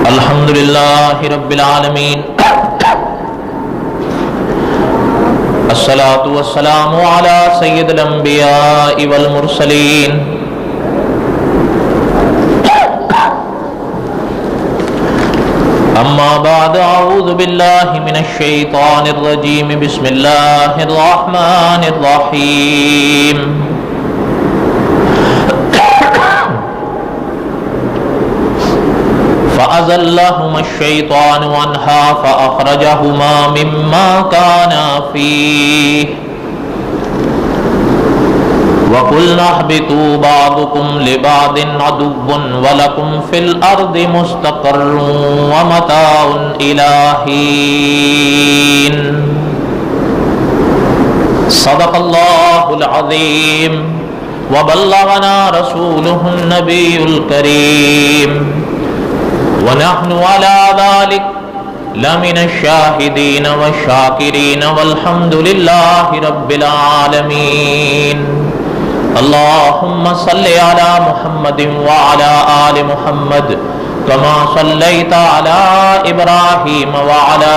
الحمدللہ رب العالمین الصلاۃ والسلام علی سید الانبیاء والمرسلین اما بعد اعوذ باللہ من الشیطان الرجیم بسم اللہ الرحمن الرحیم فأزلهما الشيطان عنها فأخرجهما مما كانا فيه وقلنا اهبطوا بعضكم لبعض عدو ولكم في الأرض مستقر ومتاع إلى حين صدق الله العظيم وبلغنا رسوله النبي الكريم ونحن على ذلك لمن الشاهدين والشاكرين والحمد لله رب العالمين اللهم صل على محمد وعلى آل محمد كما صليت على إبراهيم وعلى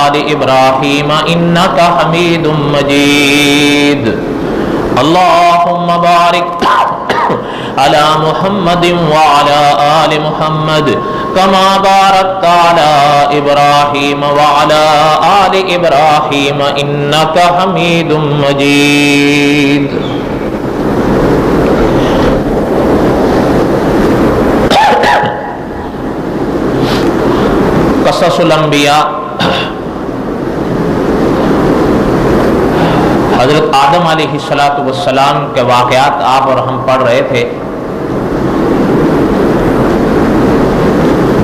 آل إبراهيم إنك حميد مجيد اللهم بارك على محمد وعلى آل محمد كما باركت على إبراهيم وعلى آل إبراهيم إنك حميد مجيد قصص الانبیاء حضرت آدم علیہ السلام کے واقعات آپ اور ہم پڑھ رہے تھے.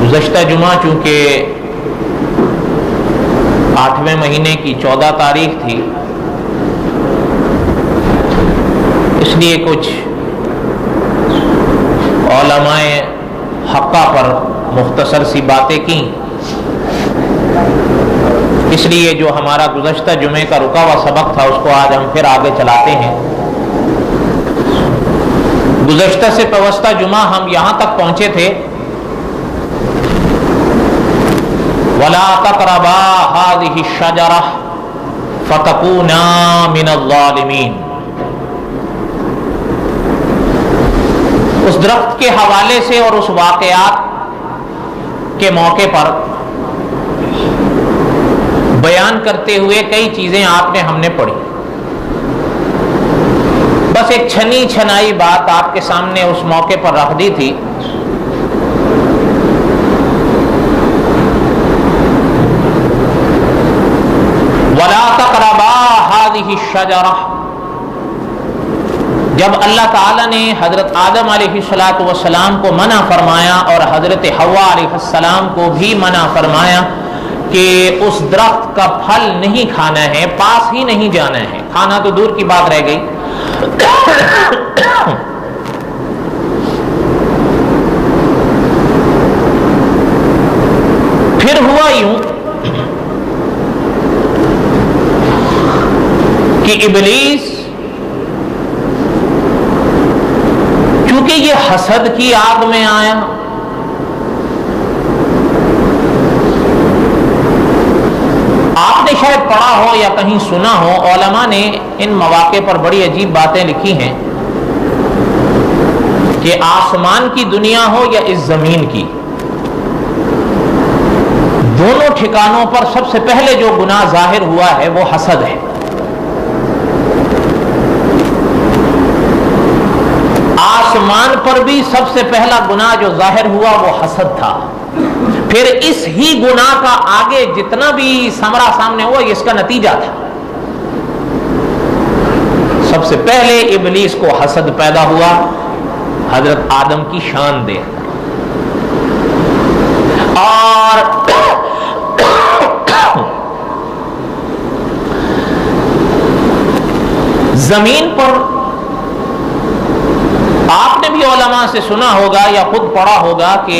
گزشتہ جمعہ چونکہ 8ویں مہینے کی 14 تاریخ تھی، اس لیے کچھ علماء حقہ پر مختصر سی باتیں کی. اس لیے جو ہمارا گزشتہ جمعے کا رکا ہوا سبق تھا اس کو آج ہم پھر آگے چلاتے ہیں. گزشتہ سے پیوستہ جمعہ ہم یہاں تک پہنچے تھے وَلَا تَقْرَبَا هَذِهِ الشَّجَرَةَ فَتَكُونَا مِنَ الظَّالِمِينَ. اس درخت کے حوالے سے اور اس واقعات کے موقع پر بیان کرتے ہوئے کئی چیزیں آپ نے ہم نے پڑھی. بس ایک چھنی چھنائی بات آپ کے سامنے اس موقع پر رکھ دی تھی. وَلَا تَقْرَبَا هَذِهِ الشَّجَرَةَ. جب اللہ تعالیٰ نے حضرت آدم علیہ السلام کو منع فرمایا اور حضرت حوا علیہ السلام کو بھی منع فرمایا کہ اس درخت کا پھل نہیں کھانا ہے، پاس ہی نہیں جانا ہے، کھانا تو دور کی بات رہ گئی. پھر ہوا یوں کہ ابلیس چونکہ یہ حسد کی آگ میں آیا، آپ نے شاید پڑھا ہو یا کہیں سنا ہو، علماء نے ان مواقع پر بڑی عجیب باتیں لکھی ہیں کہ آسمان کی دنیا ہو یا اس زمین کی، دونوں ٹھکانوں پر سب سے پہلے جو گناہ ظاہر ہوا ہے وہ حسد ہے. آسمان پر بھی سب سے پہلا گناہ جو ظاہر ہوا وہ حسد تھا. پھر اس ہی گناہ کا آگے جتنا بھی ثمرہ سامنے ہوا یہ اس کا نتیجہ تھا. سب سے پہلے ابلیس کو حسد پیدا ہوا حضرت آدم کی شان دے، اور زمین پر آپ نے بھی علماء سے سنا ہوگا یا خود پڑھا ہوگا کہ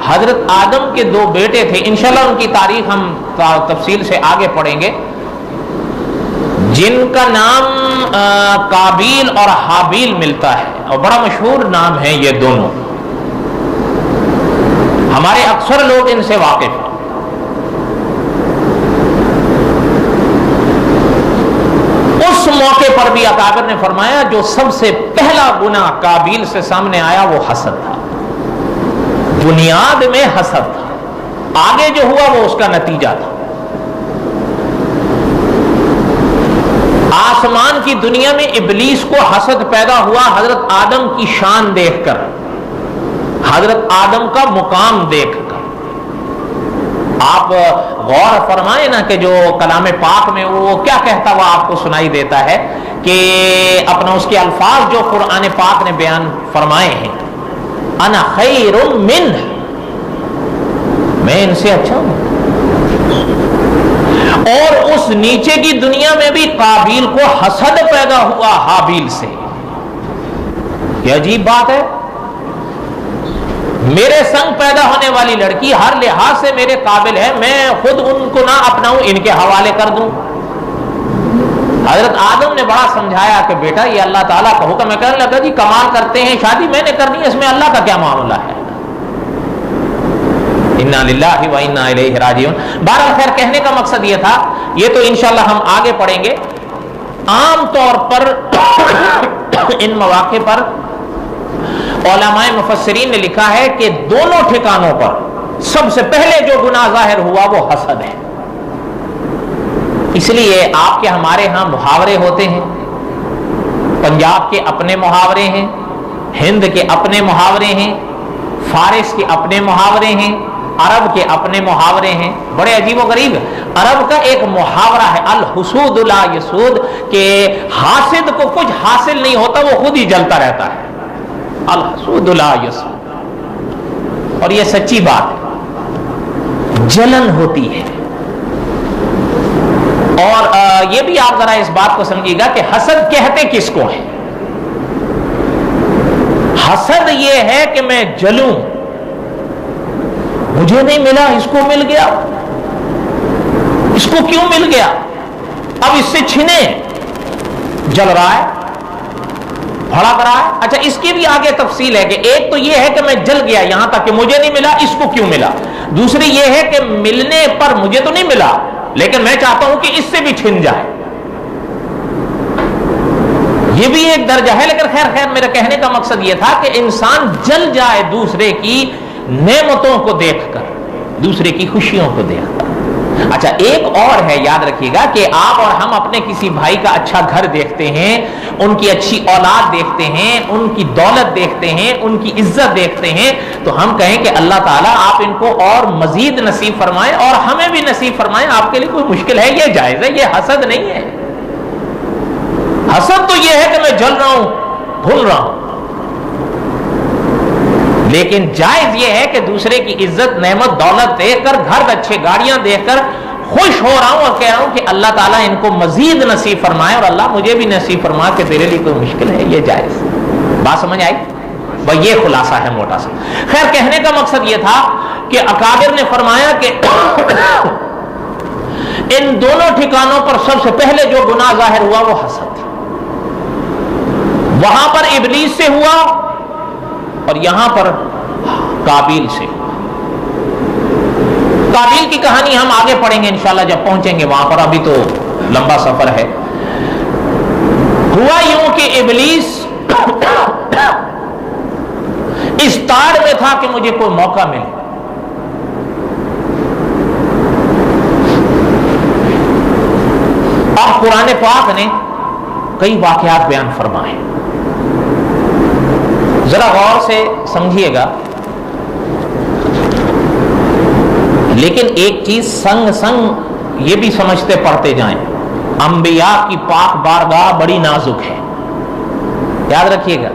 حضرت آدم کے 2 بیٹے تھے. انشاءاللہ ان کی تاریخ ہم تفصیل سے آگے پڑھیں گے. جن کا نام قابیل اور حابیل ملتا ہے، اور بڑا مشہور نام ہے یہ دونوں، ہمارے اکثر لوگ ان سے واقف ہیں۔ اس موقع پر بھی اکابر نے فرمایا جو سب سے پہلا گناہ قابیل سے سامنے آیا وہ حسد تھا، بنیاد میں حسد تھا، آگے جو ہوا وہ اس کا نتیجہ تھا۔ آسمان کی دنیا میں ابلیس کو حسد پیدا ہوا حضرت آدم کی شان دیکھ کر، حضرت آدم کا مقام دیکھ کر۔ آپ غور فرمائیں نا کہ جو کلام پاک میں وہ کیا کہتا ہوا آپ کو سنائی دیتا ہے کہ اپنا اس کے الفاظ جو قرآن پاک نے بیان فرمائے ہیں، انا خیر منہ، میں ان سے اچھا ہوں۔ اور اس نیچے کی دنیا میں بھی قابیل کو حسد پیدا ہوا حابیل سے۔ یہ عجیب بات ہے، میرے سنگ پیدا ہونے والی لڑکی ہر لحاظ سے میرے قابل ہے، میں خود ان کو نہ اپناؤں، ان کے حوالے کر دوں۔ حضرت آدم نے بڑا سمجھایا کہ بیٹا یہ اللہ تعالیٰ کا حکم ہے۔ کہنے لگا جی کمال کرتے ہیں، شادی میں نے کرنی ہے، اس میں اللہ کا کیا معاملہ ہے؟ انا للہ و انا الیہ راجعون۔ بہرحال خیر کہنے کا مقصد یہ تھا، یہ تو انشاءاللہ ہم آگے پڑھیں گے۔ عام طور پر ان مواقع پر علماء مفسرین نے لکھا ہے کہ دونوں ٹھکانوں پر سب سے پہلے جو گناہ ظاہر ہوا وہ حسد ہے۔ اس لیے آپ کے ہمارے ہاں محاورے ہوتے ہیں، پنجاب کے اپنے محاورے ہیں، ہند کے اپنے محاورے ہیں، فارس کے اپنے محاورے ہیں، عرب کے اپنے محاورے ہیں، بڑے عجیب و غریب۔ عرب کا ایک محاورہ ہے الحسود لا یسود، کہ حاسد کو کچھ حاصل نہیں ہوتا، وہ خود ہی جلتا رہتا ہے، الحسود لا یسود۔ اور یہ سچی بات ہے، جلن ہوتی ہے۔ اور یہ بھی آپ ذرا اس بات کو سمجھیے گا کہ حسد کہتے کس کو ہے؟ حسد یہ ہے کہ میں جلوں، مجھے نہیں ملا اس کو مل گیا، اس کو کیوں مل گیا، اب اس سے چھنے، جل رہا ہے، بھڑک رہا ہے۔ اچھا اس کی بھی آگے تفصیل ہے کہ ایک تو یہ ہے کہ میں جل گیا یہاں تک کہ مجھے نہیں ملا، اس کو کیوں ملا۔ دوسری یہ ہے کہ ملنے پر مجھے تو نہیں ملا لیکن میں چاہتا ہوں کہ اس سے بھی چھن جائے، یہ بھی ایک درجہ ہے۔ لیکن خیر میرا کہنے کا مقصد یہ تھا کہ انسان جل جائے دوسرے کی نعمتوں کو دیکھ کر، دوسرے کی خوشیوں کو دیکھ کر۔ اچھا ایک اور ہے، یاد رکھیے گا کہ آپ اور ہم اپنے کسی بھائی کا اچھا گھر دیکھتے ہیں، ان کی اچھی اولاد دیکھتے ہیں، ان کی دولت دیکھتے ہیں، ان کی عزت دیکھتے ہیں، تو ہم کہیں کہ اللہ تعالیٰ آپ ان کو اور مزید نصیب فرمائیں اور ہمیں بھی نصیب فرمائیں، آپ کے لیے کوئی مشکل ہے، یہ جائز ہے، یہ حسد نہیں ہے۔ حسد تو یہ ہے کہ میں جل رہا ہوں، بھول رہا ہوں، لیکن جائز یہ ہے کہ دوسرے کی عزت نعمت دولت دیکھ کر، گھر اچھے گاڑیاں دیکھ کر خوش ہو رہا ہوں اور کہہ رہا ہوں کہ اللہ تعالیٰ ان کو مزید نصیب فرمائے اور اللہ مجھے بھی نصیب فرما کہ تیرے لیے کوئی مشکل ہے، یہ جائز۔ بات سمجھ آئی؟ بھائی یہ خلاصہ ہے موٹا سا۔ خیر کہنے کا مقصد یہ تھا کہ اکابر نے فرمایا کہ ان دونوں ٹھکانوں پر سب سے پہلے جو گناہ ظاہر ہوا وہ حسد تھا۔ وہاں پر ابلیس سے ہوا اور یہاں پر قابیل سے۔ قابیل کی کہانی ہم آگے پڑھیں گے انشاءاللہ جب پہنچیں گے وہاں پر، ابھی تو لمبا سفر ہے۔ ہوا یوں کہ ابلیس اس تاڑ میں تھا کہ مجھے کوئی موقع ملے۔ اب قرآن پاک نے کئی واقعات بیان فرمائے، ذرا غور سے سمجھیے گا، لیکن ایک چیز سنگ سنگ یہ بھی سمجھتے پڑھتے جائیں، انبیاء کی پاک بارگاہ بڑی نازک ہے، یاد رکھیے گا۔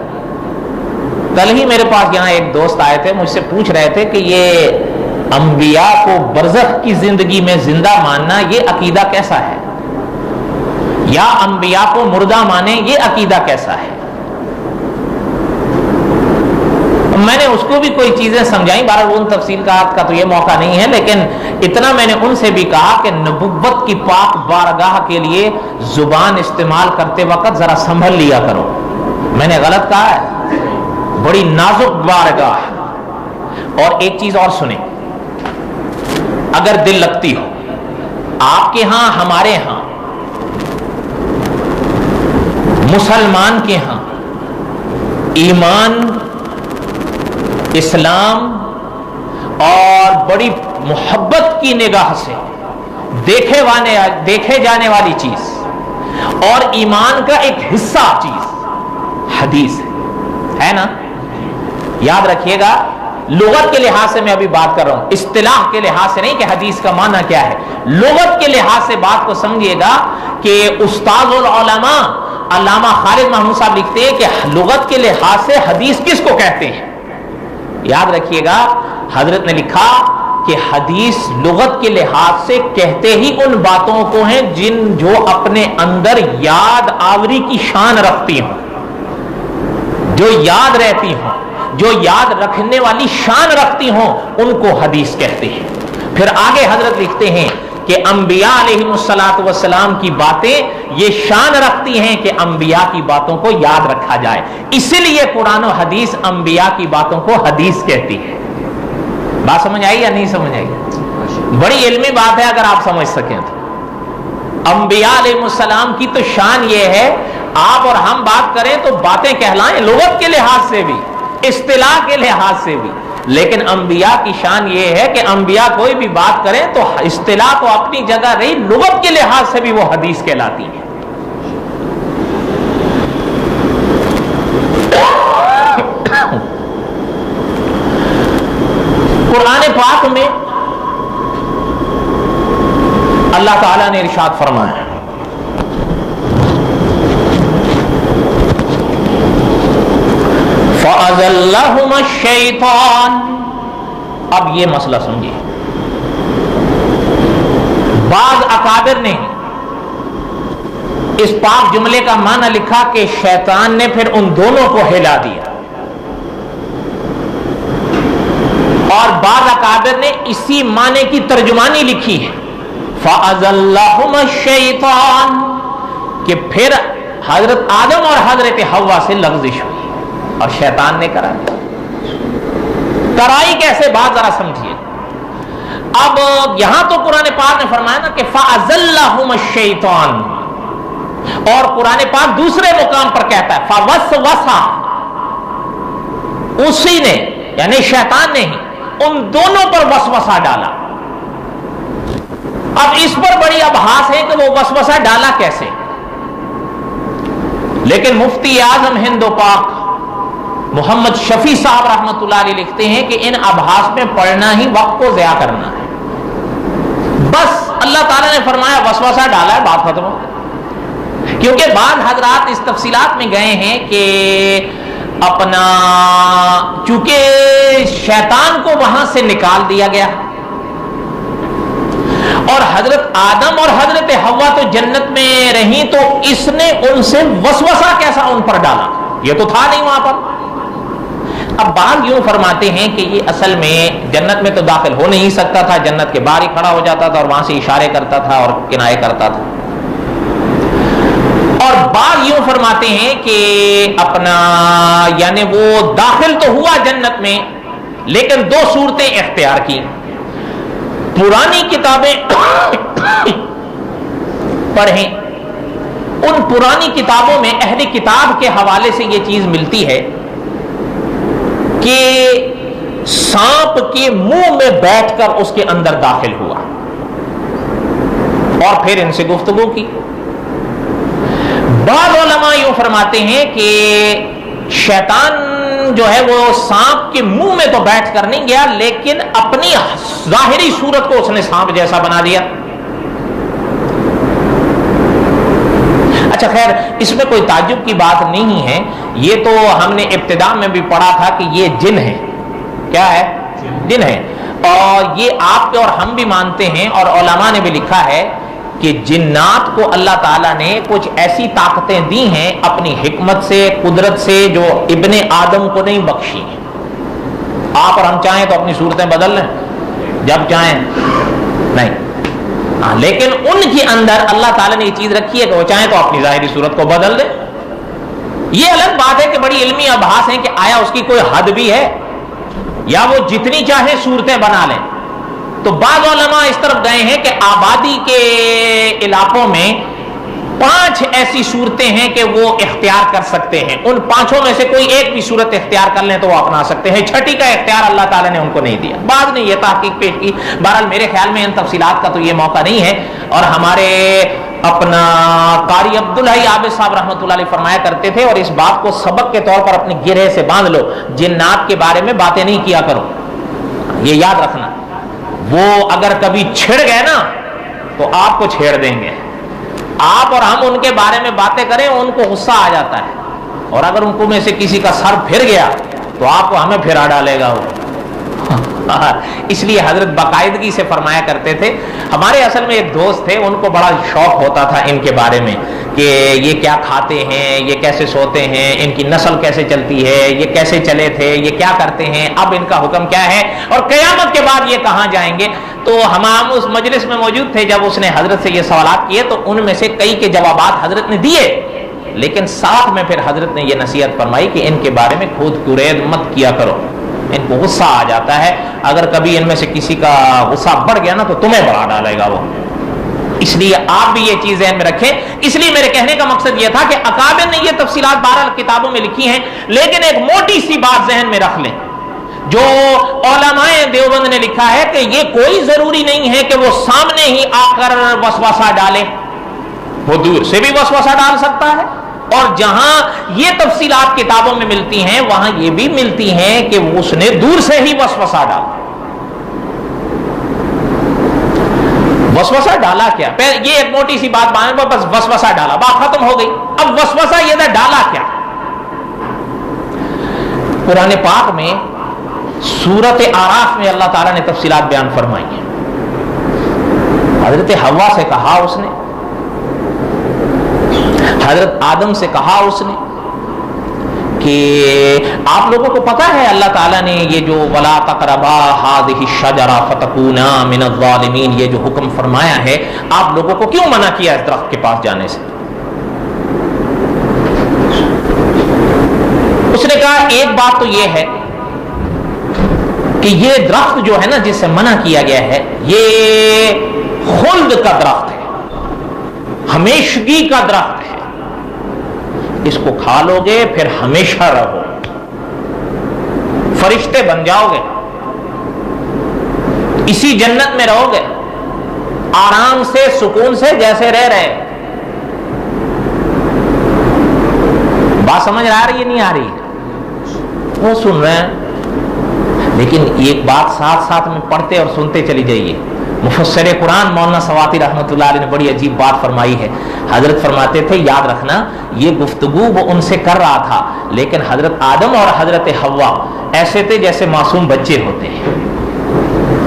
کل ہی میرے پاس یہاں ایک دوست آئے تھے، مجھ سے پوچھ رہے تھے کہ یہ انبیاء کو برزخ کی زندگی میں زندہ ماننا یہ عقیدہ کیسا ہے، یا انبیاء کو مردہ مانے یہ عقیدہ کیسا ہے۔ میں نے اس کو بھی کوئی چیزیں سمجھائیں، بہرحال ان تفصیلات کا تو یہ موقع نہیں ہے، لیکن اتنا میں نے ان سے بھی کہا کہ نبوت کی پاک بارگاہ کے لیے زبان استعمال کرتے وقت ذرا سنبھل لیا کرو. میں نے غلط کہا ہے؟ بڑی نازک بارگاہ ہے. اور ایک چیز اور سنیں، اگر دل لگتی ہو آپ کے ہاں، ہمارے ہاں، مسلمان کے ہاں، ایمان، اسلام اور بڑی محبت کی نگاہ سے دیکھے جانے والی چیز اور ایمان کا ایک حصہ چیز حدیث ہے نا. یاد رکھیے گا، لغت کے لحاظ سے میں ابھی بات کر رہا ہوں، اصطلاح کے لحاظ سے نہیں کہ حدیث کا معنی کیا ہے. لغت کے لحاظ سے بات کو سمجھیے گا کہ استاد العلماء علامہ خالد محمود صاحب لکھتے ہیں کہ لغت کے لحاظ سے حدیث کس کو کہتے ہیں. یاد رکھیے گا، حضرت نے لکھا کہ حدیث لغت کے لحاظ سے کہتے ہی ان باتوں کو ہیں جو اپنے اندر یاد آوری کی شان رکھتی ہوں، جو یاد رہتی ہوں، جو یاد رکھنے والی شان رکھتی ہوں، ان کو حدیث کہتے ہیں. پھر آگے حضرت لکھتے ہیں کہ انبیاء علیہ السلام کی باتیں یہ شان رکھتی ہیں کہ انبیاء کی باتوں کو یاد رکھا جائے. اسی لیے قرآن و حدیث انبیاء کی باتوں کو حدیث کہتی ہے. بات سمجھ آئی یا نہیں سمجھ آئی؟ بڑی علمی بات ہے اگر آپ سمجھ سکیں تو. انبیاء علیہ السلام کی تو شان یہ ہے، آپ اور ہم بات کریں تو باتیں کہلائیں لغت کے لحاظ سے بھی، اصطلاح کے لحاظ سے بھی، لیکن انبیاء کی شان یہ ہے کہ انبیاء کوئی بھی بات کریں تو اصطلاح تو اپنی جگہ رہی، لغت کے لحاظ سے بھی وہ حدیث کہلاتی ہیں. قرآن پاک میں اللہ تعالیٰ نے ارشاد فرمایا فَأَزَلَّهُمَا الشَّيْطَانُ. اب یہ مسئلہ سمجھیے، بعض اکابر نے اس پاک جملے کا معنی لکھا کہ شیطان نے پھر ان دونوں کو ہلا دیا، اور بعض اکابر نے اسی معنی کی ترجمانی لکھی ہے فَأَزَلَّهُمَا الشَّيْطَانُ، کہ پھر حضرت آدم اور حضرت حوا سے لغزش ہوئی اور شیطان نے کرا دیا. کرائی کیسے؟ بات ذرا سمجھیے. اب یہاں تو قرآن پاک نے فرمایا نا کہ فَأَزَلَّهُمَا الشَّيْطَانُ، اور قرآن پاک دوسرے مقام پر کہتا ہے فَوَسْوَسَ، اسی نے یعنی شیطان نے ہی ان دونوں پر وسوسہ ڈالا. اب اس پر بڑی ابحاث ہے کہ وہ وسوسہ ڈالا کیسے، لیکن مفتی اعظم ہند و پاک محمد شفیع صاحب رحمۃ اللہ علیہ لکھتے ہیں کہ ان ابحاث میں پڑھنا ہی وقت کو ضیاع کرنا ہے. بس اللہ تعالیٰ نے فرمایا وسوسہ ڈالا ہے، بات ختم ہو. کیونکہ بعض حضرات اس تفصیلات میں گئے ہیں کہ اپنا چونکہ شیطان کو وہاں سے نکال دیا گیا اور حضرت آدم اور حضرت حوا تو جنت میں رہیں، تو اس نے ان سے وسوسہ کیسا ان پر ڈالا، یہ تو تھا نہیں وہاں پر. اب بعض یوں فرماتے ہیں کہ یہ اصل میں جنت میں تو داخل ہو نہیں سکتا تھا، جنت کے باہر ہی کھڑا ہو جاتا تھا اور وہاں سے اشارے کرتا تھا اور کنائے کرتا تھا. اور بعض یوں فرماتے ہیں کہ اپنا یعنی وہ داخل تو ہوا جنت میں، لیکن دو صورتیں اختیار کی. پرانی کتابیں پڑھیں، ان پرانی کتابوں میں اہل کتاب کے حوالے سے یہ چیز ملتی ہے کہ سانپ کے منہ میں بیٹھ کر اس کے اندر داخل ہوا اور پھر ان سے گفتگو کی. بعض علماء یوں فرماتے ہیں کہ شیطان جو ہے وہ سانپ کے منہ میں تو بیٹھ کر نہیں گیا، لیکن اپنی ظاہری صورت کو اس نے سانپ جیسا بنا دیا. اچھا خیر، اس میں کوئی تعجب کی بات نہیں ہے، یہ تو ہم نے ابتدا میں بھی پڑھا تھا کہ یہ جن ہے. کیا ہے؟ جن ہے. اور یہ آپ کے اور ہم بھی مانتے ہیں، اور علماء نے بھی لکھا ہے کہ جنات کو اللہ تعالیٰ نے کچھ ایسی طاقتیں دی ہیں اپنی حکمت سے، قدرت سے، جو ابن آدم کو نہیں بخشی ہیں. آپ اور ہم چاہیں تو اپنی صورتیں بدل لیں جب چاہیں. نہیں، لیکن ان کے اندر اللہ تعالیٰ نے یہ چیز رکھی ہے کہ وہ چاہیں تو اپنی ظاہری صورت کو بدل دے. یہ الگ بات ہے کہ بڑی علمی ابحاث ہیں کہ آیا اس کی کوئی حد بھی ہے یا وہ جتنی چاہے صورتیں بنا لیں. تو بعض علماء اس طرف گئے ہیں کہ آبادی کے علاقوں میں 5 ایسی صورتیں ہیں کہ وہ اختیار کر سکتے ہیں. ان 5 میں سے کوئی ایک بھی صورت اختیار کر لیں تو وہ اپنا سکتے ہیں. 6 کا اختیار اللہ تعالیٰ نے ان کو نہیں دیا. بعض نے یہ تحقیق پیش کی. بہرحال میرے خیال میں ان تفصیلات کا تو یہ موقع نہیں ہے. اور ہمارے اپنا قاری عبدالحی عابد صاحب رحمۃ اللہ علیہ فرمایا کرتے تھے، اور اس بات کو سبق کے طور پر اپنے گرہ سے باندھ لو، جنات کے بارے میں باتیں نہیں کیا کرو. یہ یاد رکھنا، وہ اگر کبھی چھڑ گئے نا تو آپ کو چھیڑ دیں گے. آپ اور ہم ان کے بارے میں باتیں کریں ان کو غصہ آ جاتا ہے، اور اگر ان کو میں سے کسی کا سر پھر گیا تو آپ کو ہمیں پھرا ڈالے گا وہ. اس لیے حضرت باقاعدگی سے فرمایا کرتے تھے. ہمارے اصل میں ایک دوست تھے، ان کو بڑا شوق ہوتا تھا ان کے بارے میں کہ یہ کیا کھاتے ہیں، یہ کیسے سوتے ہیں، ان کی نسل کیسے چلتی ہے، یہ کیسے چلے تھے، یہ کیا کرتے ہیں، اب ان کا حکم کیا ہے، اور قیامت کے بعد یہ کہاں جائیں گے. تو ہم اس مجلس میں موجود تھے جب اس نے حضرت سے یہ سوالات کیے، تو ان میں سے کئی کے جوابات حضرت نے دیے، لیکن ساتھ میں پھر حضرت نے یہ نصیحت فرمائی کہ ان کے بارے میں خود کرید مت کیا کرو، ان کو غصہ آ جاتا ہے. اگر کبھی ان میں سے کسی کا غصہ بڑھ گیا نا تو تمہیں بڑھا ڈالے گا وہ. اس لیے آپ بھی یہ چیز ذہن میں رکھیں. اس لیے میرے کہنے کا مقصد یہ تھا کہ اکابر نے یہ تفصیلات 12 کتابوں میں لکھی ہیں، لیکن ایک موٹی سی بات ذہن میں رکھ لیں جو علماء دیوبند نے لکھا ہے کہ یہ کوئی ضروری نہیں ہے کہ وہ سامنے ہی آ کر وسوسہ ڈالے، وہ دور سے بھی وسوسہ ڈال سکتا ہے. اور جہاں یہ تفصیلات کتابوں میں ملتی ہیں وہاں یہ بھی ملتی ہیں کہ اس نے دور سے ہی وسوسہ ڈالا. وسوسہ ڈالا کیا؟ یہ ایک موٹی سی بات مان لو، بس وسوسہ ڈالا، بات ختم ہو گئی. اب وسوسہ یہ تھا، ڈالا کیا؟ قرآن پاک میں سورت اعراف میں اللہ تعالیٰ نے تفصیلات بیان فرمائی ہیں. حضرت حوا سے کہا اس نے، حضرت آدم سے کہا اس نے کہ آپ لوگوں کو پتا ہے اللہ تعالیٰ نے یہ جو وَلَا تَقْرَبَا هَٰذِهِ الشَّجَرَةَ فَتَكُونَا مِنَ الظَّالِمِينَ یہ جو حکم فرمایا ہے آپ لوگوں کو کیوں منع کیا اس درخت کے پاس جانے سے؟ اس نے کہا ایک بات تو یہ ہے کہ یہ درخت جو ہے نا جس سے منع کیا گیا ہے یہ خلد کا درخت ہے، ہمیشگی کا درخت ہے. اس کو کھا لو گے پھر ہمیشہ رہو، فرشتے بن جاؤ گے، اسی جنت میں رہو گے آرام سے سکون سے جیسے رہ رہے. بات سمجھ آ رہی ہے نہیں آ رہی؟ وہ سن رہے ہیں، لیکن ایک بات ساتھ ساتھ میں پڑھتے اور سنتے چلی جائیے. مفسر قرآن مولانا سواتی رحمۃ اللہ علیہ نے بڑی عجیب بات فرمائی ہے. حضرت فرماتے تھے یاد رکھنا یہ گفتگو وہ ان سے کر رہا تھا، لیکن حضرت آدم اور حضرت حوا ایسے تھے جیسے معصوم بچے ہوتے ہیں.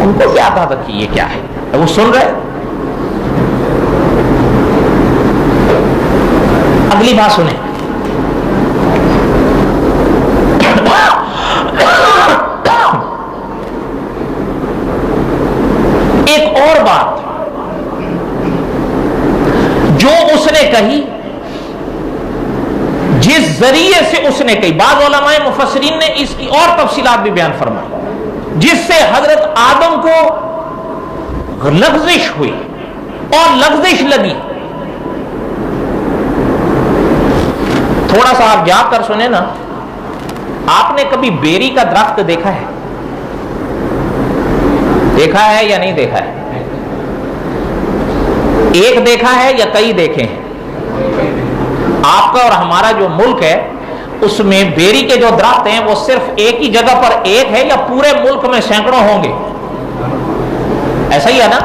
ان کو کیا تھا کہ یہ کیا ہے، وہ سن رہے. اگلی بات سنیں. ایک اور بات جو اس نے کہی، جس ذریعے سے اس نے کہی، بعض علماء مفسرین نے اس کی اور تفصیلات بھی بیان فرمائی، جس سے حضرت آدم کو لغزش ہوئی اور لغزش لگی. تھوڑا سا آپ جا کر سنیں نا. آپ نے کبھی بیری کا درخت دیکھا ہے؟ دیکھا ہے یا نہیں دیکھا ہے؟ ایک دیکھا ہے یا کئی دیکھے ہیں؟ آپ کا اور ہمارا جو ملک ہے اس میں بیری کے جو درخت ہیں وہ صرف ایک ہی جگہ پر ایک ہے یا پورے ملک میں سینکڑوں ہوں گے؟ ایسا ہی ہے نا؟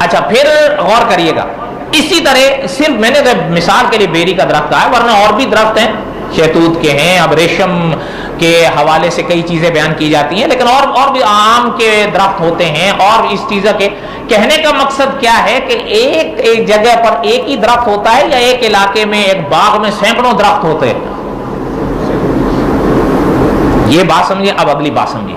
اچھا پھر غور کریے گا. اسی طرح صرف میں نے مثال کے لیے بیری کا درخت کہا ہے، ورنہ اور بھی درخت ہیں، شہتوت کے ہیں، اب ریشم کے حوالے سے کئی چیزیں بیان کی جاتی ہیں، لیکن اور بھی آم کے درخت ہوتے ہیں اور اس چیزوں کے. کہنے کا مقصد کیا ہے کہ ایک جگہ پر ایک ہی درخت ہوتا ہے یا ایک علاقے میں ایک باغ میں سینکڑوں درخت ہوتے ہیں؟ یہ بات سمجھیے. اب اگلی بات سمجھیے.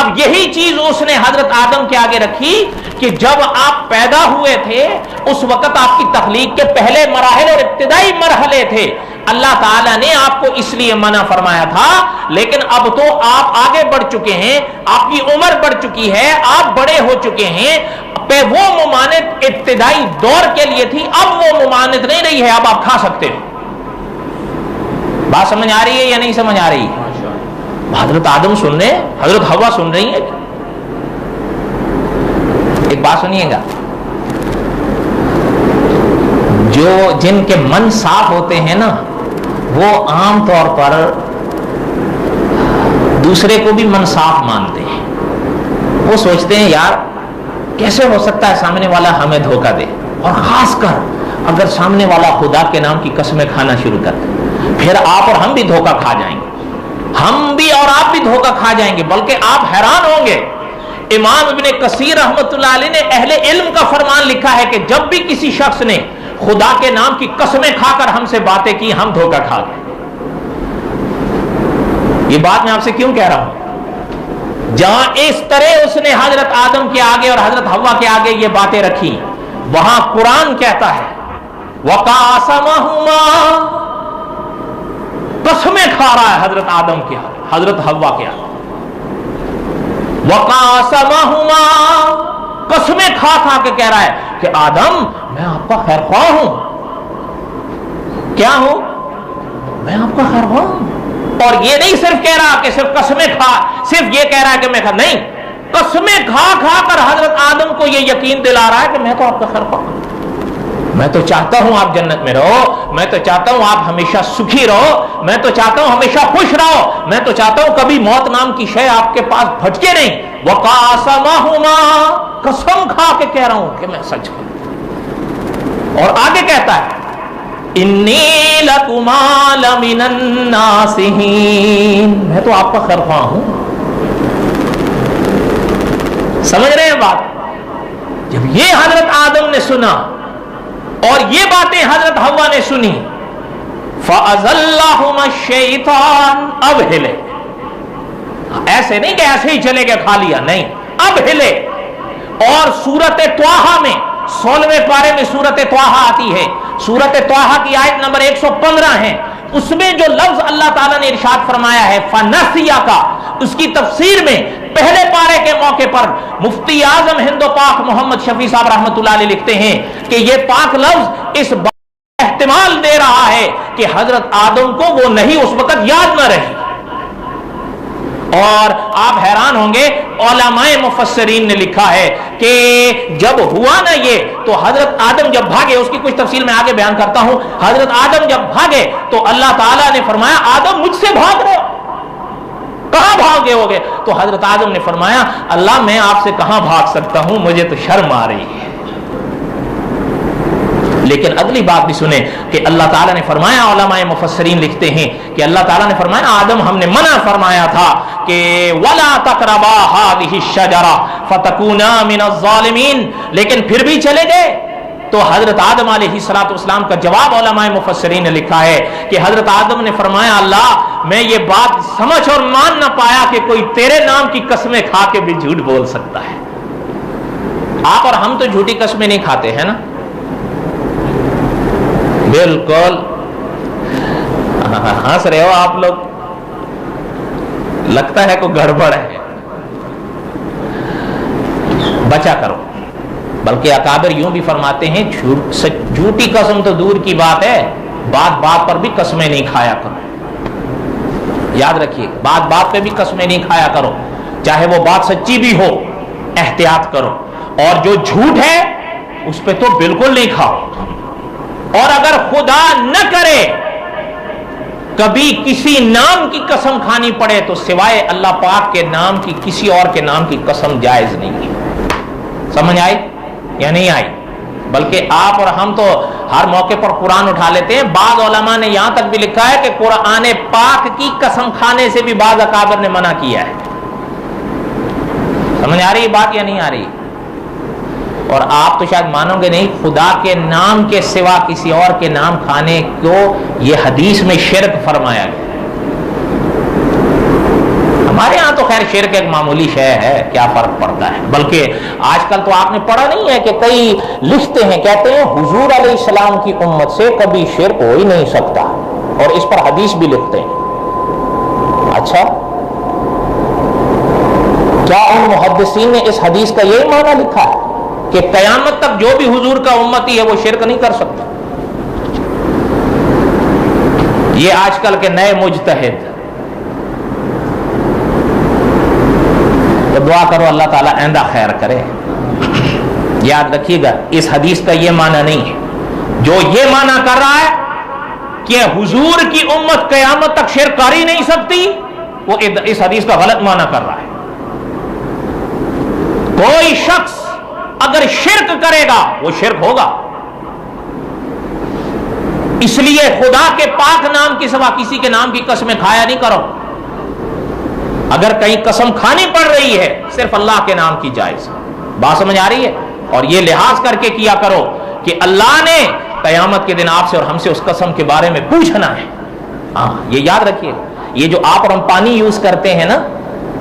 اب یہی چیز اس نے حضرت آدم کے آگے رکھی کہ جب آپ پیدا ہوئے تھے اس وقت آپ کی تخلیق کے پہلے مراحل اور ابتدائی مرحلے تھے، اللہ تعالیٰ نے آپ کو اس لیے منع فرمایا تھا، لیکن اب تو آپ آگے بڑھ چکے ہیں، آپ کی عمر بڑھ چکی ہے، آپ بڑے ہو چکے ہیں، وہ ممانعت ابتدائی دور کے لیے تھی، اب وہ ممانعت نہیں رہی ہے، اب آپ کھا سکتے ہو۔ بات سمجھ آ رہی ہے یا نہیں سمجھ آ رہی ہے؟ حضرت آدم سن رہے ہیں، حضرت حوا سن رہی ہیں۔ ایک بات سنیے گا، جو جن کے من صاف ہوتے ہیں نا وہ عام طور پر دوسرے کو بھی من صاف مانتے ہیں۔ وہ سوچتے ہیں یار کیسے ہو سکتا ہے سامنے والا ہمیں دھوکہ دے، اور خاص کر اگر سامنے والا خدا کے نام کی قسمیں کھانا شروع کر دے، پھر آپ اور ہم بھی دھوکہ کھا جائیں گے، ہم بھی اور آپ بھی دھوکہ کھا جائیں گے، بلکہ آپ حیران ہوں گے۔ امام ابن کثیر رحمۃ اللہ علیہ نے اہل علم کا فرمان لکھا ہے کہ جب بھی کسی شخص نے خدا کے نام کی قسمیں کھا کر ہم سے باتیں کی، ہم دھوکہ کھا گئے۔ یہ بات میں آپ سے کیوں کہہ رہا ہوں؟ جہاں اس طرح اس نے حضرت آدم کے آگے اور حضرت حوا کے آگے یہ باتیں رکھی، وہاں قرآن کہتا ہے وَقَاسَمَهُمَا، قسمیں کھا رہا ہے حضرت آدم کے آگے، حضرت حوا کے آگے، وَقَاسَمَهُمَا، قسمیں کھا کھا کے کہہ رہا ہے کہ آدم میں آپ کا خیر خواہ ہوں۔ کیا ہوں؟ میں آپ کا خیر خواہ ہوں۔ اور یہ نہیں صرف کہہ رہا کہ صرف قسمیں کھا، صرف یہ کہہ رہا ہے کہ میں نہیں، قسمیں کھا کھا کر حضرت آدم کو یہ یقین دلا رہا ہے کہ میں تو آپ کا خیر خواہ ہوں، میں تو چاہتا ہوں آپ جنت میں رہو، میں تو چاہتا ہوں آپ ہمیشہ سکھی رہو، میں تو چاہتا ہوں ہمیشہ خوش رہو، میں تو چاہتا ہوں کبھی موت نام کی شے آپ کے پاس بھٹکے نہیں۔ وَقَاسَمَهُمَا، قسم کھا کے کہہ رہا ہوں کہ میں سچ ہوں۔ اور آگے کہتا ہے انی لکما لمن الناصحین، میں تو آپ کا خیر خواہ ہوں۔ سمجھ رہے ہیں بات؟ جب یہ حضرت آدم نے سنا اور یہ باتیں حضرت حوا نے سنی، فَأَزَلَّهُمَا الشَّيْطَانُ، اب ہلے، ایسے نہیں کہ ایسے ہی چلے گئے کھا لیا، نہیں، اب ہلے۔ اور سورت طٰہٰ میں 16ویں پارے میں سورت طٰہٰ آتی ہے، سورت طٰہٰ کی آیت نمبر 115 ہے، اس میں جو لفظ اللہ تعالیٰ نے ارشاد فرمایا ہے فَنَسِیَ کا، اس کی تفسیر میں پہلے پارے کے موقع پر مفتی اعظم ہند و پاک محمد شفیع صاحب رحمۃ اللہ علیہ لکھتے ہیں کہ یہ پاک لفظ اس بات کا احتمال دے رہا ہے کہ حضرت آدم کو وہ نہیں اس وقت یاد نہ رہی۔ اور آپ حیران ہوں گے، علماء مفسرین نے لکھا ہے کہ جب ہوا نا یہ، تو حضرت آدم جب بھاگے، اس کی کچھ تفصیل میں آگے بیان کرتا ہوں، حضرت آدم جب بھاگے تو اللہ تعالیٰ نے فرمایا آدم مجھ سے بھاگ رہے ہو، کہاں بھاگے ہوگے؟ تو حضرت آدم نے فرمایا اللہ میں آپ سے کہاں بھاگ سکتا ہوں، مجھے تو شرم آ رہی ہے۔ لیکن اگلی بات بھی سنیں کہ اللہ تعالیٰ نے فرمایا، علماء مفسرین لکھتے ہیں کہ اللہ تعالیٰ نے فرمایا آدم ہم نے منع فرمایا تھا کہ وَلَا تَقْرَبَا هَٰذِهِ الشَّجَرَةَ فَتَكُونَا مِنَ الظَّالِمِينَ، لیکن پھر بھی چلے گئے۔ تو حضرت آدم علیہ السلام کا جواب علماء مفسرین نے لکھا ہے کہ حضرت آدم نے فرمایا اللہ میں یہ بات سمجھ اور مان نہ پایا کہ کوئی تیرے نام کی قسمیں کھا کے بھی جھوٹ بول سکتا ہے۔ آپ اور ہم تو جھوٹی قسمیں نہیں کھاتے ہیں نا؟ بالکل ہنس رہے ہو آپ لوگ، لگتا ہے کوئی گڑبڑ ہے، بچا کرو۔ بلکہ اکابر یوں بھی فرماتے ہیں جھوٹی قسم تو دور کی بات ہے، بات بات پر بھی قسمیں نہیں کھایا کرو۔ یاد رکھیے بات بات پہ بھی قسمیں نہیں کھایا کرو، چاہے وہ بات سچی بھی ہو، احتیاط کرو۔ اور جو جھوٹ ہے اس پہ تو بالکل نہیں کھاؤ۔ اور اگر خدا نہ کرے کبھی کسی نام کی قسم کھانی پڑے تو سوائے اللہ پاک کے نام کی کسی اور کے نام کی قسم جائز نہیں ہے۔ سمجھ آئی یا نہیں آئی؟ بلکہ آپ اور ہم تو ہر موقع پر قرآن اٹھا لیتے ہیں، بعض علماء نے یہاں تک بھی لکھا ہے کہ قرآن پاک کی قسم کھانے سے بھی بعض اکابر نے منع کیا ہے۔ سمجھ آ رہی بات یا نہیں آ رہی؟ اور آپ تو شاید مانو گے نہیں، خدا کے نام کے سوا کسی اور کے نام کھانے کو یہ حدیث میں شرک فرمایا گیا۔ ہمارے ہاں تو خیر شرک ایک معمولی شے ہے، کیا فرق پڑتا ہے. بلکہ آج کل تو آپ نے پڑھا نہیں ہے کہ کئی لکھتے ہیں، کہتے ہیں حضور علیہ السلام کی امت سے کبھی شرک ہو ہی نہیں سکتا، اور اس پر حدیث بھی لکھتے ہیں. اچھا، کیا ان محدثین نے اس حدیث کا یہی معنی لکھا ہے کہ قیامت تک جو بھی حضور کا امتی ہے وہ شرک نہیں کر سکتا؟ یہ آج کل کے نئے مجتہد. تو دعا کرو اللہ تعالیٰ آئندہ خیر کرے. یاد رکھیے گا اس حدیث کا یہ معنی نہیں ہے. جو یہ معنی کر رہا ہے کہ حضور کی امت قیامت تک شرک کر ہی نہیں سکتی، وہ اس حدیث کا غلط معنی کر رہا ہے. کوئی شخص اگر شرک کرے گا وہ شرک ہوگا. اس لیے خدا کے پاک نام کے سوا کسی کے نام کی قسمیں کھایا نہیں کرو. اگر کہیں قسم کھانی پڑ رہی ہے صرف اللہ کے نام کی جائز. بات سمجھ آ رہی ہے؟ اور یہ لحاظ کر کے کیا کرو کہ اللہ نے قیامت کے دن آپ سے اور ہم سے اس قسم کے بارے میں پوچھنا ہے. ہاں یہ یاد رکھیے. یہ جو آپ اور ہم پانی یوز کرتے ہیں نا،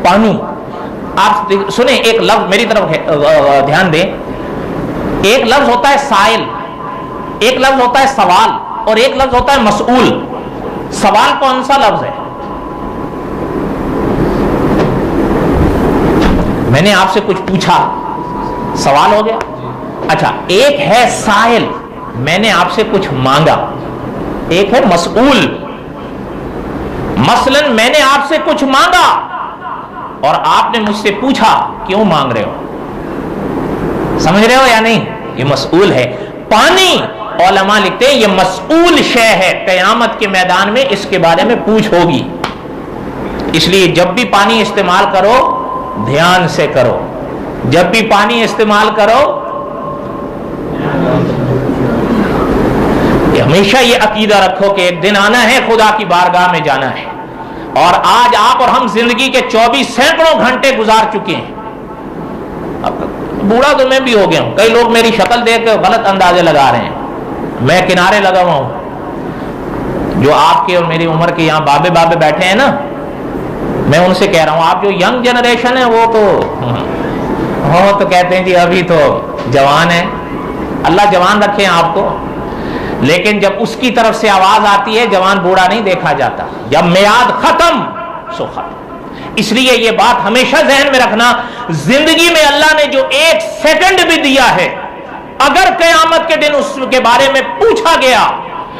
پانی، آپ سنیں ایک لفظ میری طرف دھیان دیں. ایک لفظ ہوتا ہے سائل، ایک لفظ ہوتا ہے سوال، اور ایک لفظ ہوتا ہے مسئول. سوال کون سا لفظ ہے؟ میں نے آپ سے کچھ پوچھا، سوال ہو گیا. اچھا، ایک ہے سائل، میں نے آپ سے کچھ مانگا. ایک ہے مسئول. مثلا میں نے آپ سے کچھ مانگا اور آپ نے مجھ سے پوچھا کیوں مانگ رہے ہو. سمجھ رہے ہو یا نہیں؟ یہ مسئول ہے. پانی، علماء لکھتے ہیں یہ مسئول شے ہے. قیامت کے میدان میں اس کے بارے میں پوچھ ہوگی. اس لیے جب بھی پانی استعمال کرو دھیان سے کرو. جب بھی پانی استعمال کرو ہمیشہ یہ عقیدہ رکھو کہ ایک دن آنا ہے، خدا کی بارگاہ میں جانا ہے. اور آج آپ اور ہم زندگی کے 24 سینکڑوں گھنٹے گزار چکے ہیں. اب بوڑھا تو میں بھی ہو گیا ہوں. کئی لوگ میری شکل دیکھ کے غلط اندازے لگا رہے ہیں. میں کنارے لگا ہوا ہوں. جو آپ کے اور میری عمر کے یہاں بابے بابے بیٹھے ہیں نا، میں ان سے کہہ رہا ہوں آپ جو ینگ جنریشن ہے وہ تو کہتے ہیں جی ابھی تو جوان ہے. اللہ جوان رکھے آپ کو، لیکن جب اس کی طرف سے آواز آتی ہے جوان بوڑھا نہیں دیکھا جاتا. جب میعاد ختم سو ختم. اس لیے یہ بات ہمیشہ ذہن میں رکھنا، زندگی میں اللہ نے جو ایک سیکنڈ بھی دیا ہے، اگر قیامت کے دن اس کے بارے میں پوچھا گیا،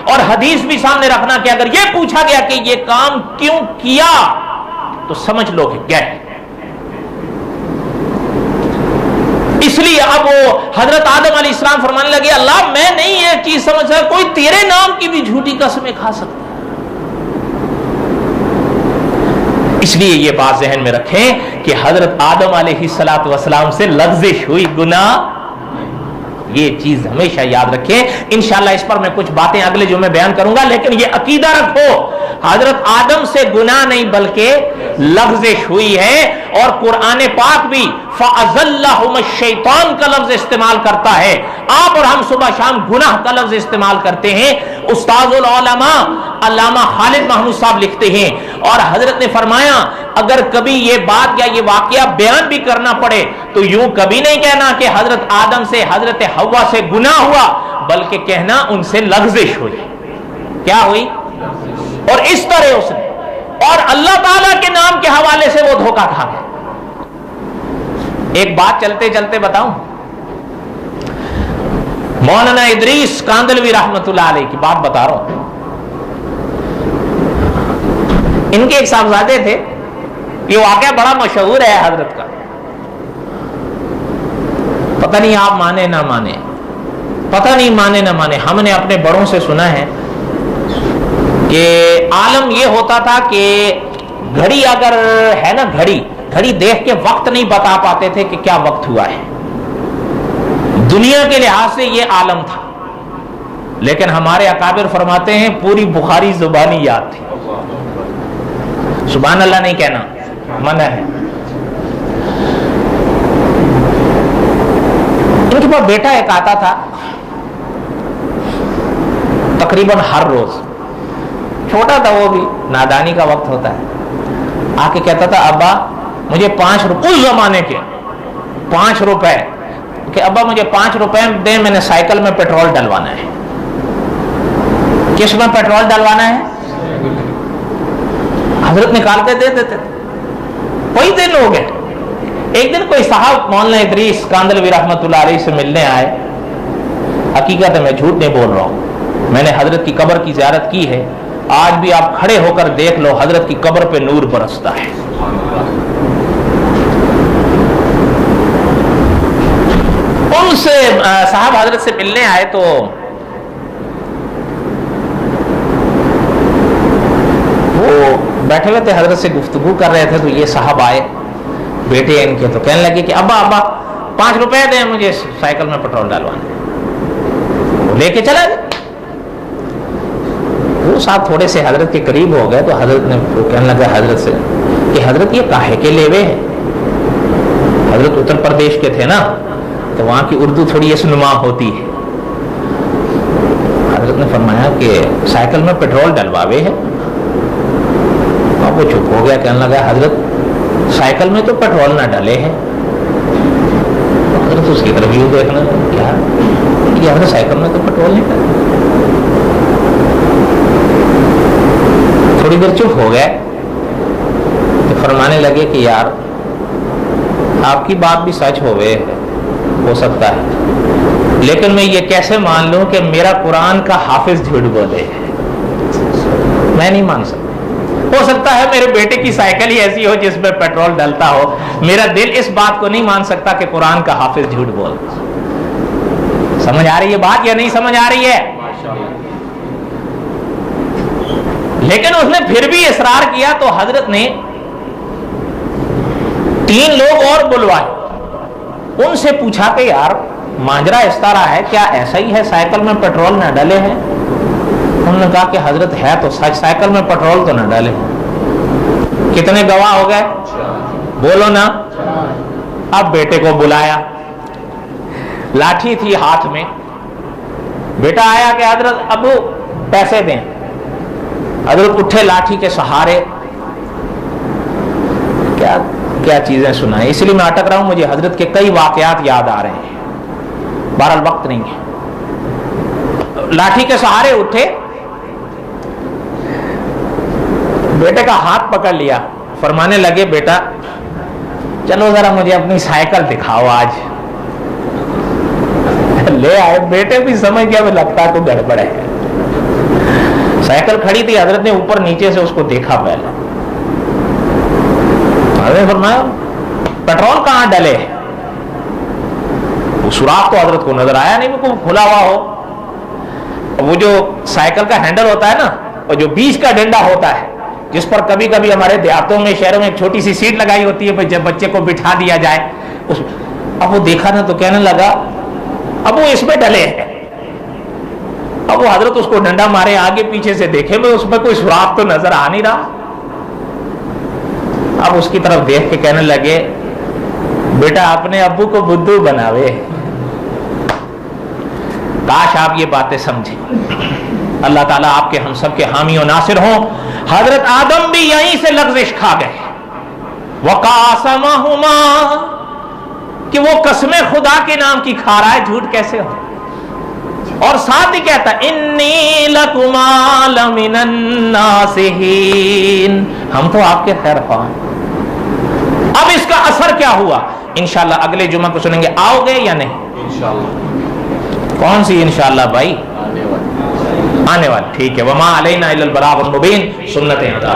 اور حدیث بھی سامنے رکھنا کہ اگر یہ پوچھا گیا کہ یہ کام کیوں کیا تو سمجھ لو کہ کیا ہے. اس لیے اب وہ حضرت آدم علیہ السلام فرمانے لگے اللہ میں نہیں یہ چیز سمجھ سکتا، کوئی تیرے نام کی بھی جھوٹی قسمیں کھا سکتا. اس لیے یہ بات ذہن میں رکھیں کہ حضرت آدم علیہ السلام سے لغزش ہوئی، گناہ. یہ چیز ہمیشہ یاد رکھیں. انشاءاللہ اس پر میں کچھ باتیں اگلے جو میں بیان کروں گا، لیکن یہ عقیدہ رکھو حضرت آدم سے گناہ نہیں بلکہ لغزش ہوئی ہے. اور قرآن پاک بھی فَأَزَلَّهُمَ الشَّيْطَانُ کا لفظ استعمال کرتا ہے. آپ اور ہم صبح شام گناہ کا لفظ استعمال کرتے ہیں. استاذ العلماء علامہ خالد محمود صاحب لکھتے ہیں، اور حضرت نے فرمایا اگر کبھی یہ بات یا یہ واقعہ بیان بھی کرنا پڑے تو یوں کبھی نہیں کہنا کہ حضرت آدم سے حضرت حوا سے گناہ ہوا، بلکہ کہنا ان سے لغزش ہوئی. کیا ہوئی؟ اور اس طرح اس نے، اور اللہ تعالیٰ کے نام کے حوالے سے وہ دھوکہ کھا گیا. ایک بات چلتے چلتے بتاؤں، مولانا ادریس کاندلوی رحمت اللہ علیہ کی بات بتا رہا ہوں. ان کے ایک صاحبزادے تھے، یہ واقعہ بڑا مشہور ہے حضرت کا. پتہ نہیں آپ مانے نہ مانے، پتہ نہیں مانے نہ مانے، ہم نے اپنے بڑوں سے سنا ہے کہ عالم یہ ہوتا تھا کہ گھڑی اگر ہے نا، گھڑی دیکھ کے وقت نہیں بتا پاتے تھے کہ کیا وقت ہوا ہے. دنیا کے لحاظ سے یہ عالم تھا، لیکن ہمارے اکابر فرماتے ہیں پوری بخاری زبانی یاد تھی. سبحان اللہ نہیں کہنا منع ہے. ان کے پاس بیٹا ایک آتا تھا تقریباً ہر روز. چھوٹا تھا وہ بھی، نادانی کا وقت ہوتا ہے. آ کے کہتا تھا ابا مجھے 5 روپے، اس زمانے کے 5 روپے، کہ ابا مجھے 5 روپے دیں، میں نے سائیکل میں پیٹرول ڈلوانا ہے۔ کس میں پیٹرول ڈلوانا ہے؟ حضرت نکال کے دے دیتے۔ کوئی دن ہو گئے، ایک دن کوئی صاحب مولانا ادریس کاندلوی رحمۃ اللہ علیہ سے ملنے آئے۔ حقیقت ہے میں جھوٹ نہیں بول رہا ہوں، میں نے حضرت کی قبر کی زیارت کی ہے، آج بھی آپ کھڑے ہو کر دیکھ لو حضرت کی قبر پہ نور برستا ہے۔ ان سے صاحب حضرت سے ملنے آئے تو وہ بیٹھے ہوئے تھے، حضرت سے گفتگو کر رہے تھے، تو یہ صاحب آئے بیٹے ان کے، تو کہنے لگے کہ ابا 5 روپے دیں، مجھے سائیکل میں پیٹرول ڈالوانا ہے۔ وہ لے کے چلا گیا۔ وہ صاحب تھوڑے سے حضرت کے قریب ہو گئے تو حضرت نے کہنے لگا حضرت سے کہ حضرت یہ کاہے کے لیوے ہیں؟ حضرت اتر پردیش کے تھے نا، تو وہاں کی اردو تھوڑی اس نما ہوتی ہے۔ حضرت نے فرمایا کہ سائیکل میں پیٹرول ڈلواوے ہے۔ اب وہ چپ ہو گیا، کہنے لگا حضرت سائیکل میں تو پیٹرول نہ ڈلے ہیں۔ حضرت اس کی طرف یوں دیکھنا، کیا کہ حضرت سائیکل میں تو پیٹرول نہیں ڈلے۔ تھوڑی دیر چپ ہو گئے تو فرمانے لگے کہ یار آپ کی بات بھی سچ ہو سکتا ہے، لیکن میں یہ کیسے مان لوں کہ میرا قرآن کا حافظ جھوٹ بولے؟ میں نہیں مان سکتا۔ ہو سکتا ہے میرے بیٹے کی سائیکل ہی ایسی ہو جس میں پیٹرول ڈلتا ہو، میرا دل اس بات کو نہیں مان سکتا کہ قرآن کا حافظ جھوٹ بولتا۔ سمجھ آ رہی ہے بات یا نہیں سمجھ آ رہی ہے؟ لیکن اس نے پھر بھی اصرار کیا تو حضرت نے 3 لوگ اور بلوائے، ان سے پوچھا کہ یار ماجرا اس طرح ہے، کیا ایسا ہی ہے سائیکل میں پیٹرول نہ ڈلے ہیں؟ انہوں نے کہا کہ حضرت ہے تو سچ، سائیکل میں پیٹرول تو نہ ڈالے۔ کتنے گواہ ہو گئے؟ بولو نا۔ اب بیٹے کو بلایا، لاٹھی تھی ہاتھ میں، بیٹا آیا کہ حضرت ابو پیسے دیں۔ حضرت اٹھے لاٹھی کے سہارے، کیا کیا چیزیں سنائیں، اس لیے میں اٹک رہا ہوں، مجھے حضرت کے کئی واقعات یاد آ رہے ہیں، بہرحال وقت نہیں ہے۔ لاٹھی کے سہارے اٹھے، بیٹے کا ہاتھ پکڑ لیا، فرمانے لگے بیٹا چلو ذرا مجھے اپنی سائیکل دکھاؤ آج۔ لے آئے، بیٹے بھی سمجھ گیا بھی لگتا تو گڑبڑ ہے۔ سائیکل کھڑی تھی، حضرت نے اوپر نیچے سے اس کو دیکھا پہلے، حضرت نے فرمایا پیٹرول کہاں ڈلے؟ وہ سوراخ تو حضرت کو نظر آیا نہیں، وہ کھلا ہوا ہو۔ وہ جو سائیکل کا ہینڈل ہوتا ہے نا، اور جو بیچ کا ڈنڈا ہوتا ہے جس پر کبھی کبھی ہمارے دیہاتوں میں شہروں میں ایک چھوٹی سی سیٹ لگائی ہوتی ہے جب بچے کو بٹھا دیا جائے، اب وہ دیکھا نا تو کہنے لگا اب وہ اس میں ڈلے ہیں۔ اب وہ حضرت اس کو ڈنڈا مارے، آگے پیچھے سے دیکھے میں اس میں کوئی سوراخ تو نظر آ نہیں رہا۔ اب اس کی طرف دیکھ کے کہنے لگے بیٹا اپنے ابو کو بدھو بناوے۔ کاش آپ یہ باتیں سمجھیں۔ اللہ تعالیٰ آپ کے ہم سب کے حامی و ناصر ہوں۔ حضرت آدم بھی یہیں سے لغزش کھا گئے، وقاسمہما، کہ وہ قسم خدا کے نام کی کھا رہا ہے، جھوٹ کیسے ہو؟ اور ساتھ ہی کہتا انی لکما لمن الناصحین، ہم تو آپ کے خیر خواہ ہیں۔ اب اس کا اثر کیا ہوا انشاءاللہ اگلے جمعہ کو سنیں گے۔ آؤ گے یا نہیں؟ انشاءاللہ۔ کون سی انشاءاللہ بھائی؟ آنے والی، ٹھیک ہے۔ وما علینا الا البلاغ المبین، سنت ادا۔